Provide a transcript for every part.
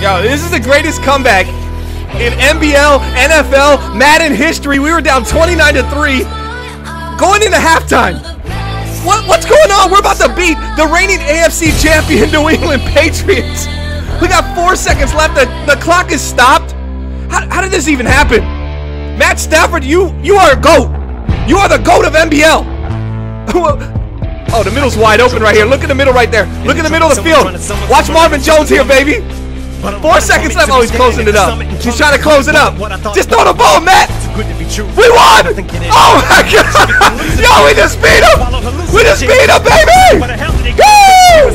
Yo, this is the greatest comeback in NBL, NFL, Madden history. We were down 29-3 going into halftime. What's going on? We're about to beat the reigning AFC champion New England Patriots. We got 4 seconds left. The clock is stopped. How did this even happen? Matt Stafford, you are a GOAT. You are the GOAT of NBL. Oh, the middle's wide open right here. Look in the middle right there. Look in the middle of the field. Watch Marvin Jones here, baby. 4 seconds left. Oh, he's closing it up. He's trying to close it up. Just throw the ball, Matt. We won! Oh my God! Yo, we just beat him! We just beat him, baby! Woo!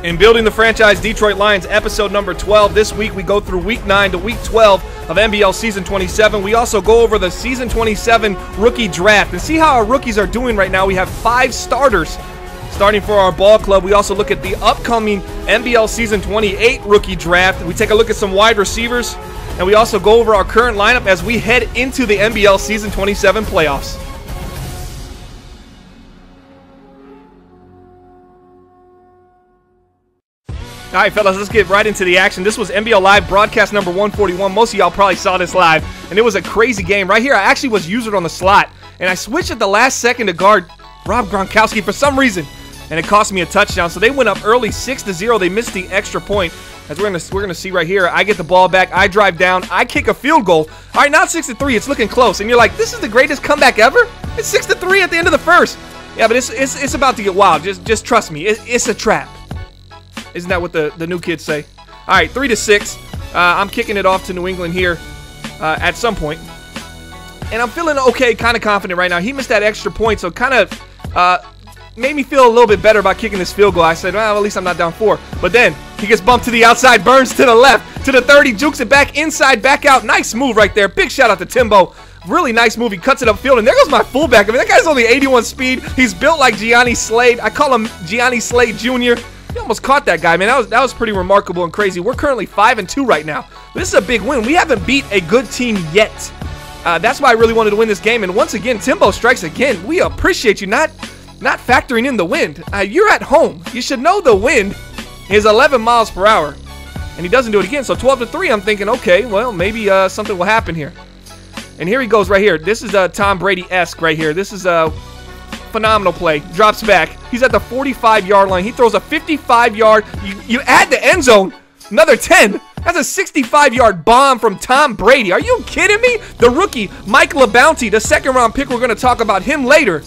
In Building the Franchise, Detroit Lions, episode number 12. This week we go through week 9 to week 12 of NBL season 27. We also go over the season 27 rookie draft and see how our rookies are doing right now. We have 5 starters starting for our ball club. We also look at the upcoming NBL season 28 rookie draft. We take a look at some wide receivers, and we also go over our current lineup as we head into the NBL season 27 playoffs. All right, fellas, let's get right into the action. This was NBL Live broadcast number 141. Most of y'all probably saw this live, and it was a crazy game. Right here, I actually was user on the slot, and I switched at the last second to guard Rob Gronkowski for some reason, and it cost me a touchdown. So they went up early 6-0. They missed the extra point. As we're gonna see right here, I get the ball back, I drive down, I kick a field goal. All right, now it's 6-3. It's looking close, and you're like, this is the greatest comeback ever? It's 6-3 at the end of the first. Yeah, but it's about to get wild. Just trust me. It's a trap. Isn't that what the new kids say? All right, 3-6. I'm kicking it off to New England here at some point. And I'm feeling okay, kind of confident right now. He missed that extra point, so kind of made me feel a little bit better about kicking this field goal. I said, well, at least I'm not down 4. But then he gets bumped to the outside, Burns to the left, to the 30, jukes it back inside, back out. Nice move right there. Big shout out to Timbo. Really nice move. He cuts it upfield, and there goes my fullback. I mean, that guy's only 81 speed. He's built like Gianni Slade. I call him Gianni Slade Jr. He almost caught that guy, man. That was pretty remarkable and crazy. We're currently 5-2 right now. This is a big win. We haven't beat a good team yet. That's why I really wanted to win this game. And once again, Timbo strikes again. We appreciate you not factoring in the wind. You're at home. You should know the wind is 11 miles per hour. And he doesn't do it again. So 12-3, I'm thinking, okay, well, maybe something will happen here. And here he goes right here. This is Tom Brady-esque right here. This is a phenomenal play. Drops back. He's at the 45-yard line. He throws a 55-yard. You add the end zone, another 10. That's a 65-yard bomb from Tom Brady. Are you kidding me? The rookie, Mike LeBounty, the second-round pick, we're going to talk about him later,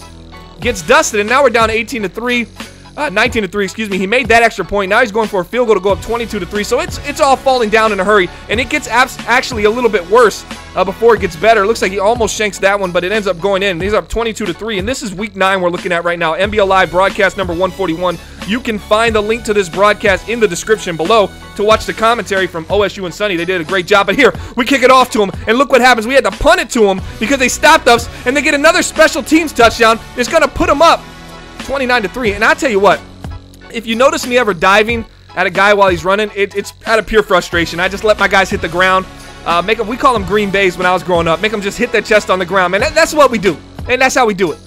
gets dusted, and now we're down to 19-3, excuse me. He made that extra point. Now he's going for a field goal to go up 22-3. So it's all falling down in a hurry, and it gets actually a little bit worse before it gets better. It looks like he almost shanks that one, but it ends up going in. He's up 22-3, and this is week 9 we're looking at right now. NBL Live broadcast number 141. You can find the link to this broadcast in the description below to watch the commentary from OSU and Sonny. They did a great job. But here, we kick it off to him, and look what happens. We had to punt it to him because they stopped us, and they get another special teams touchdown. It's going to put them up 29-3. And I tell you what, if you notice me ever diving at a guy while he's running, it's out of pure frustration. I just let my guys hit the ground. We call them Green Bays when I was growing up. Make them just hit their chest on the ground, man. That's what we do, and that's how we do it.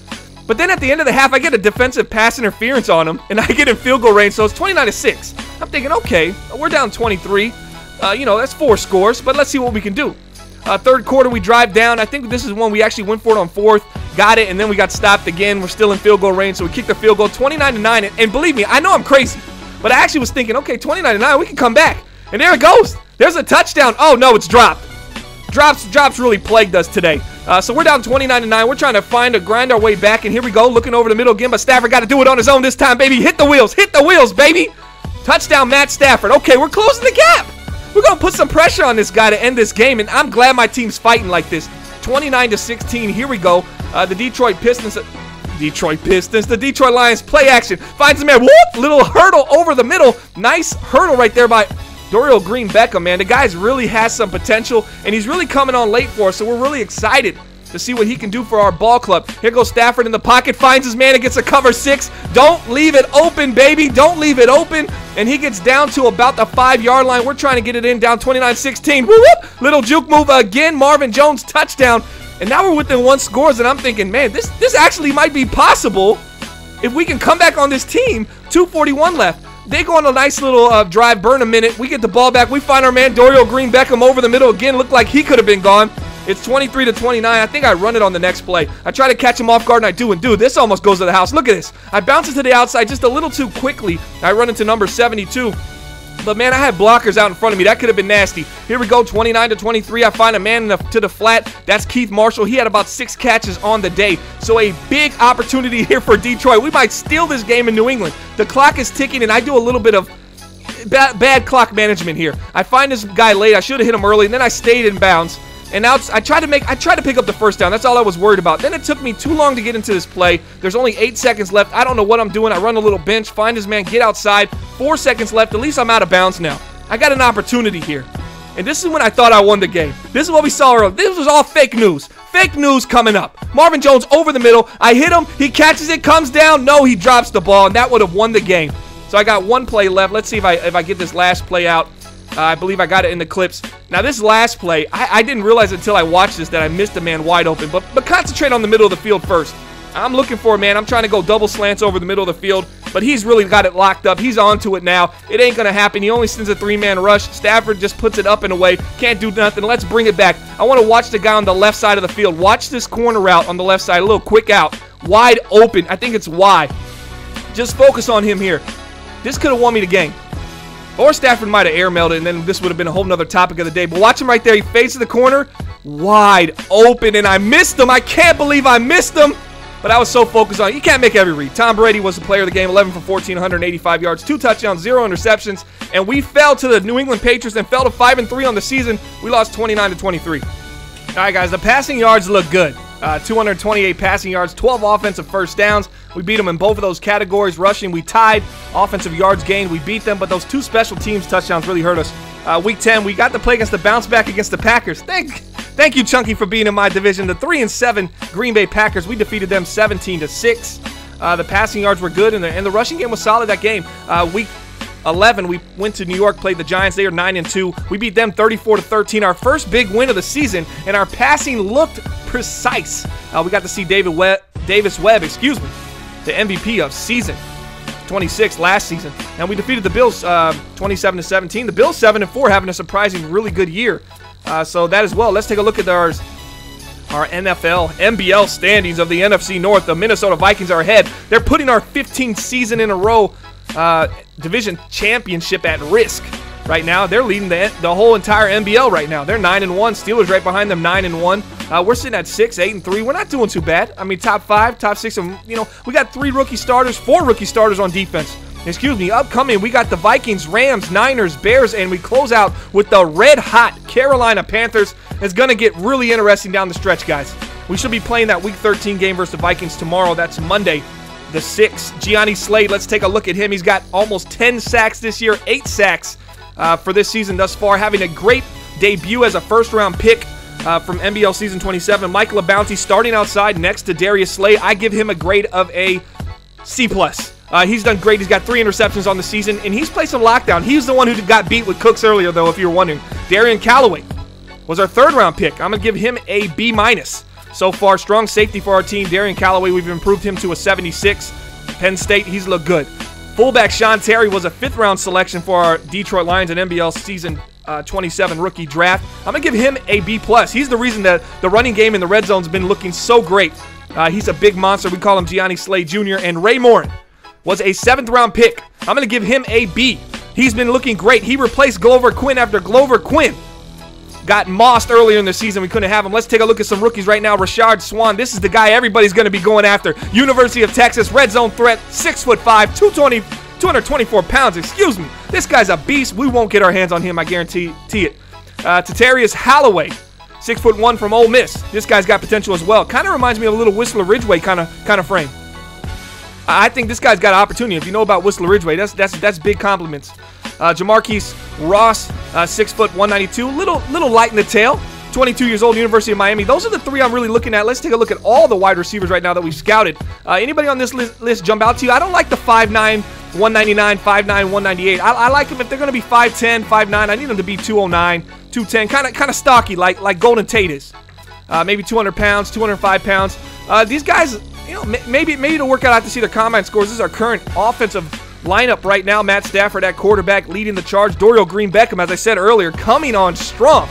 But then at the end of the half, I get a defensive pass interference on him, and I get in field goal range, so it's 29-6. I'm thinking, okay, we're down 23. That's 4 scores, but let's see what we can do. Third quarter, we drive down. I think this is one we actually went for it on 4th. Got it, and then we got stopped again. We're still in field goal range, so we kicked the field goal 29-9. And believe me, I know I'm crazy, but I actually was thinking, okay, 29-9, we can come back. And there it goes. There's a touchdown. Oh, no, it's dropped. Drops really plagued us today. So we're down 29-9. We're trying to grind our way back, and here we go, looking over the middle again, but Stafford got to do it on his own this time, baby. Hit the wheels, baby. Touchdown, Matt Stafford. Okay, we're closing the gap. We're going to put some pressure on this guy to end this game, and I'm glad my team's fighting like this. 29-16, here we go. The Detroit Lions play action. Finds a man, whoop, little hurdle over the middle. Nice hurdle right there by Dorial Green Beckham, man. The guy's really has some potential, and he's really coming on late for us, so we're really excited to see what he can do for our ball club. Here goes Stafford in the pocket, finds his man, and gets a cover 6. Don't leave it open, baby. Don't leave it open. And he gets down to about the 5-yard line. We're trying to get it in, down 29-16. Whoop! Little juke move again. Marvin Jones touchdown. And now we're within 1 score, and I'm thinking, man, this actually might be possible if we can come back on this team, 2:41 left. They go on a nice little drive, burn a minute. We get the ball back. We find our man Dorial Green Beckham over the middle again. Looked like he could have been gone. It's 23-29. I think I run it on the next play. I try to catch him off guard, and I do. And dude, this almost goes to the house. Look at this. I bounce it to the outside just a little too quickly. I run into number 72. But, man, I had blockers out in front of me. That could have been nasty. Here we go, 29-23. I find a man to the flat. That's Keith Marshall. He had about 6 catches on the day. So a big opportunity here for Detroit. We might steal this game in New England. The clock is ticking, and I do a little bit of bad clock management here. I find this guy late. I should have hit him early, and then I stayed in bounds. And now I tried to pick up the first down. That's all I was worried about. Then it took me too long to get into this play. There's only 8 seconds left. I don't know what I'm doing. I run a little bench, find his man, get outside. 4 seconds left. At least I'm out of bounds now. I got an opportunity here. And this is when I thought I won the game. This is what we saw earlier. This was all fake news. Fake news coming up. Marvin Jones over the middle. I hit him. He catches it, comes down. No, he drops the ball, and that would have won the game. So I got 1 play left. Let's see if I get this last play out. I believe I got it in the clips. Now, this last play, I didn't realize until I watched this that I missed a man wide open. But concentrate on the middle of the field first. I'm looking for a man. I'm trying to go double slants over the middle of the field. But he's really got it locked up. He's onto it now. It ain't going to happen. He only sends a 3-man rush. Stafford just puts it up and away. Can't do nothing. Let's bring it back. I want to watch the guy on the left side of the field. Watch this corner route on the left side. A little quick out. Wide open. I think it's wide. Just focus on him here. This could have won me the game. Or Stafford might have air-mailed it, and then this would have been a whole nother topic of the day. But watch him right there. He fades to the corner. Wide open, and I missed him. I can't believe I missed him. But I was so focused on it. You can't make every read. Tom Brady was the player of the game. 11 for 14, 185 yards, 2 touchdowns, 0 interceptions. And we fell to the New England Patriots and fell to 5-3 on the season. We lost 29-23. All right, guys, the passing yards look good. 228 passing yards, 12 offensive first downs. We beat them in both of those categories. Rushing, we tied. Offensive yards gained, we beat them. But those 2 special teams touchdowns really hurt us. Week 10, we got to play against the bounce back against the Packers. Thank you, Chunky, for being in my division. The 3-7 Green Bay Packers, we defeated them 17-6. The passing yards were good, and the rushing game was solid that game. Week 11, we went to New York, played the Giants. They are 9-2. We beat them 34-13. Our first big win of the season, and our passing looked precise. We got to see Davis Webb, the MVP of season 26 last season, and we defeated the Bills 27-17. The Bills 7-4, having a surprising, really good year. So that as well. Let's take a look at our NBL standings of the NFC North. The Minnesota Vikings are ahead. They're putting our 15th season in a row division championship at risk right now. They're leading the whole entire NBL right now. They're 9-1. Steelers right behind them, 9-1. We're sitting at 6, 8-3. We're not doing too bad. I mean, top 5, top 6. We got 4 rookie starters on defense. Upcoming, we got the Vikings, Rams, Niners, Bears, and we close out with the red-hot Carolina Panthers. It's going to get really interesting down the stretch, guys. We should be playing that Week 13 game versus the Vikings tomorrow. That's Monday the 6th. Gianni Slade, let's take a look at him. He's got almost 10 sacks this year, 8 sacks for this season thus far, having a great debut as a first-round pick from NBL Season 27. Michael LeBounty starting outside next to Darius Slade. I give him a grade of a C+. He's done great. He's got 3 interceptions on the season, and he's played some lockdown. He's the one who got beat with Cooks earlier, though, if you were wondering. Darian Callaway was our 3rd-round pick. I'm going to give him a B-. So far, strong safety for our team. Darian Callaway, we've improved him to a 76. Penn State, he's looked good. Fullback Sean Terry was a 5th-round selection for our Detroit Lions in NBL Season 27 rookie draft. I'm going to give him a B+. He's the reason that the running game in the red zone's been looking so great. He's a big monster. We call him Gianni Slade Jr. And Ray Morin was a 7th-round pick. I'm going to give him a B. He's been looking great. He replaced Glover Quinn after Glover Quinn got mossed earlier in the season. We couldn't have him. Let's take a look at some rookies right now. Rashard Swan. This is the guy everybody's going to be going after. University of Texas, red zone threat, 6'5", 224 pounds. This guy's a beast. We won't get our hands on him, I guarantee it. Tatarius Holloway, 6'1" from Ole Miss. This guy's got potential as well. Kind of reminds me of a little Whistler Ridgeway kind of frame. I think this guy's got an opportunity. If you know about Whistler Ridgeway, that's big compliments. Jamarquise Ross, 6', 192, little light in the tail. 22 years old, University of Miami. Those are the 3 I'm really looking at. Let's take a look at all the wide receivers right now that we've scouted. Anybody on this list jump out to you? I don't like the 5'9", 199, 5'9", 198. I like them if they're going to be 5'10", 5'9". I need them to be 209, 210, kind of stocky, like Golden Tate is. Maybe 200 pounds, 205 pounds. These guys, you know, maybe to work out to see their combine scores. This is our current offensive lineup right now. Matt Stafford at quarterback leading the charge. Dorial Green-Beckham, as I said earlier, coming on strong.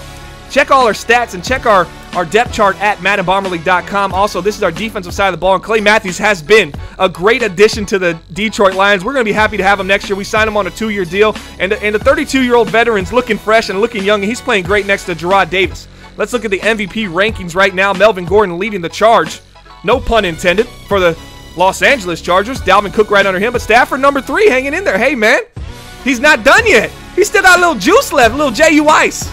Check all our stats and check our depth chart at MaddenBomberLeague.com. Also, this is our defensive side of the ball, and Clay Matthews has been a great addition to the Detroit Lions. We're going to be happy to have him next year. We signed him on a 2-year deal, and the 32-year-old veteran's looking fresh and looking young, and he's playing great next to Jarrad Davis. Let's look at the MVP rankings right now. Melvin Gordon leading the charge. No pun intended for the Los Angeles Chargers. Dalvin Cook right under him, but Stafford number 3 hanging in there. Hey, man, he's not done yet. He's still got a little juice left, a little J.U. Ice.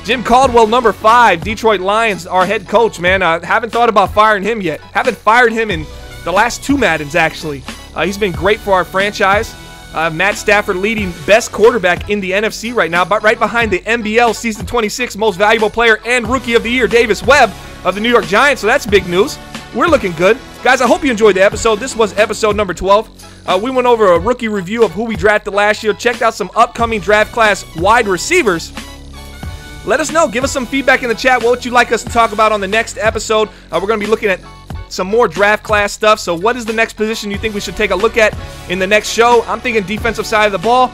Jim Caldwell, number 5, Detroit Lions, our head coach, man. Haven't thought about firing him yet. Haven't fired him in the last 2 Maddens, actually. He's been great for our franchise. Matt Stafford leading best quarterback in the NFC right now, but right behind the NBL Season 26 Most Valuable Player and Rookie of the Year, Davis Webb of the New York Giants, so that's big news. We're looking good. Guys, I hope you enjoyed the episode. This was episode number 12. We went over a rookie review of who we drafted last year, checked out some upcoming draft class wide receivers. Let us know. Give us some feedback in the chat. What would you like us to talk about on the next episode? We're going to be looking at some more draft class stuff. So what is the next position you think we should take a look at in the next show? I'm thinking defensive side of the ball,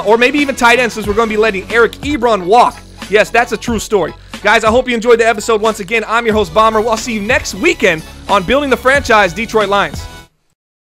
or maybe even tight end, since we're going to be letting Eric Ebron walk. Yes, that's a true story. Guys, I hope you enjoyed the episode once again. I'm your host, Bomber. I'll see you next weekend on Building the Franchise Detroit Lions.